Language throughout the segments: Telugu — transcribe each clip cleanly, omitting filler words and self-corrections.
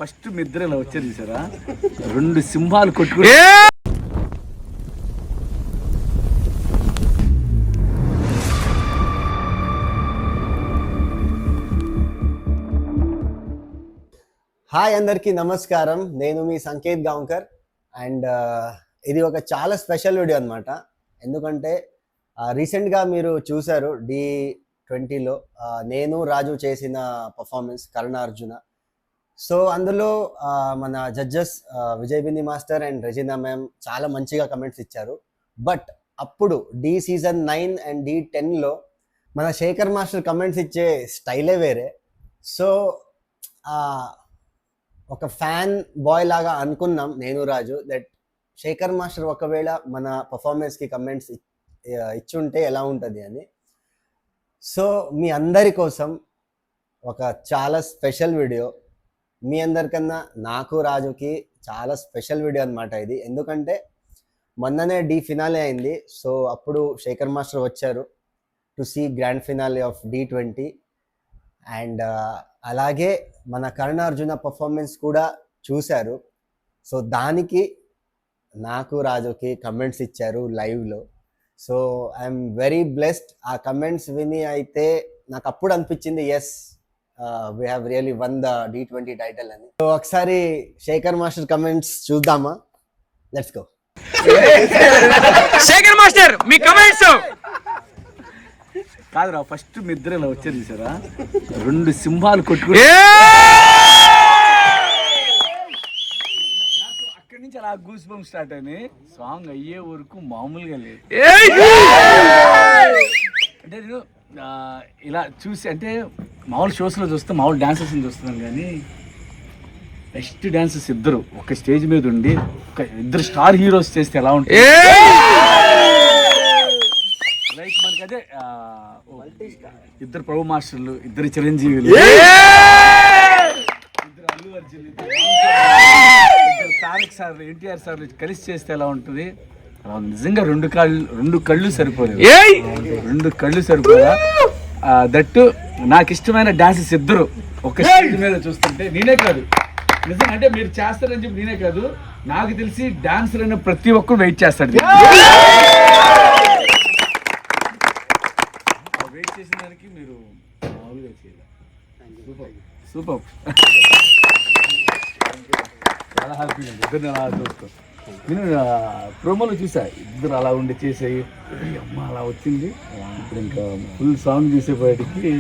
ఫస్ట్ మీ ఇద్దరు ఇలా వచ్చారు చూసారా, రెండు సింహాలు కొట్టుకుని హాయ్ అందరికీ నమస్కారం. నేను మీ సంకేత్ గాంవ్కర్ అండ్ ఇది ఒక చాలా స్పెషల్ వీడియో అనమాట. ఎందుకంటే రీసెంట్గా మీరు చూశారు D20లో నేను రాజు చేసిన పర్ఫార్మెన్స్ కరుణ అర్జున. సో అందులో మన judges Vijay bindi master and Regina ma'am చాలా మంచిగా కమెంట్స్ ఇచ్చారు. బట్ అప్పుడు సీజన్ 9 అండ్ D10లో మన శేఖర్ మాస్టర్ కమెంట్స్ ఇచ్చే స్టైలే వేరే. సో ఒక ఫ్యాన్ బాయ్ లాగా అనుకున్నాం నేను రాజు దట్ శేఖర్ మాస్టర్ ఒకవేళ మన పర్ఫార్మెన్స్కి కమెంట్స్ ఇచ్చుంటే ఎలా ఉంటుంది అని. సో మీ అందరి కోసం ఒక చాలా స్పెషల్ వీడియో, మీ అందరికన్నా నాకు రాజుకి చాలా స్పెషల్ వీడియో అనమాట ఇది. ఎందుకంటే మొన్ననే ఫినాలే అయింది. సో అప్పుడు శేఖర్ మాస్టర్ వచ్చారు to see grand finale of D20 and అలాగే మన కరుణ అర్జున పర్ఫార్మెన్స్ కూడా చూశారు. సో దానికి నాకు రాజుకి కమెంట్స్ ఇచ్చారు లైవ్లో. So I'm very blessed. ఆ కమెంట్స్ విని అయితే నాకు అప్పుడు అనిపించింది yes we have really won the D20 title అని. సో ఒకసారి శేఖర్ మాస్టర్ కమెంట్స్ చూద్దామా? Let's go. శేఖర్ మాస్టర్ మీ కమెంట్స్. కాదురా, ఫస్ట్ మీ ఇద్దరు ఇలా వచ్చారు చూసారా, రెండు సింహాలు కొట్టుకుని నాకు అక్కడి నుంచి అలా గూస్ బంప్ స్టార్ట్ అని సాంగ్ అయ్యే వరకు మామూలుగా లేదు. అంటే నేను ఇలా చూసి అంటే మామూలు షోస్లో చూస్తే మామూలు డాన్సర్స్ని చూస్తున్నాను, కానీ బెస్ట్ డాన్సర్స్ ఇద్దరు ఒక స్టేజ్ మీద ఉండి ఒక ఇద్దరు స్టార్ హీరోస్ చేస్తే ఎలా ఉంటుంది. లైక్ మనకి అదే ఇద్దరు ప్రభు మాస్టర్లు, ఇద్దరు చిరంజీవులు, ఇద్దరు అల్లు అర్జున్, ఇద్దరు తారక్ సార్లు, ఎన్టీఆర్ సార్లు కలిసి చేస్తే ఎలా ఉంటుంది. అలా నిజంగా రెండు కళ్ళు సరిపోలేదు, రెండు కళ్ళు సరిపోదా. దట్టు నాకు ఇష్టమైన డాన్సెస్ ఇద్దరు ఒక స్టేజ్ మీద చూస్తుంటే నేనే కాదు నిజంగా, అంటే మీరు చేస్తారని చెప్పి నేనే కాదు, నాకు తెలిసి డాన్సర్ అయిన ప్రతి ఒక్కరు వెయిట్ చేస్తాడు. వెయిట్ చేసిన దానికి మీరు మామూలుగా చేయాలి. సూపర్ సూపర్, చాలా హ్యాపీ అండి. ఇద్దరు అలా చూస్తాం. నేను ప్రోమోలో చూసా ఇద్దరు అలా ఉండి చేసేవి, అమ్మ అలా వచ్చింది. ఇప్పుడు ఇంకా ఫుల్ సాంగ్ చూసేపాటికి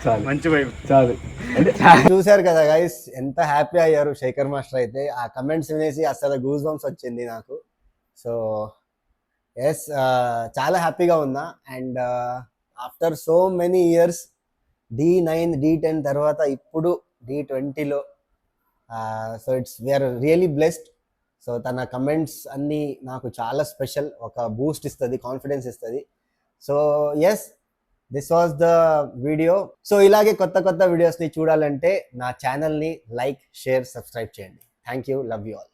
చాలు, మంచి వైబ్ చాలు. అంటే చూశారు కదా గైస్, ఎంత హ్యాపీ అయ్యారు శేఖర్ మాస్టర్ అయితే. ఆ కమెంట్స్ వినేసి అసలు గూస్ బంప్స్ వచ్చింది నాకు. సో ఎస్, చాలా హ్యాపీగా ఉన్నా. And after so many years D9 D10 తర్వాత ఇప్పుడు D20లో so we're really blessed. So తన కమెంట్స్ అన్నీ నాకు చాలా స్పెషల్, ఒక బూస్ట్ ఇస్తుంది, కాన్ఫిడెన్స్ ఇస్తుంది. So yes, this was the video. So ఇలాగే కొత్త కొత్త వీడియోస్ని చూడాలంటే నా ఛానల్ని లైక్, షేర్, సబ్స్క్రైబ్ చేయండి. Thank you, love you all.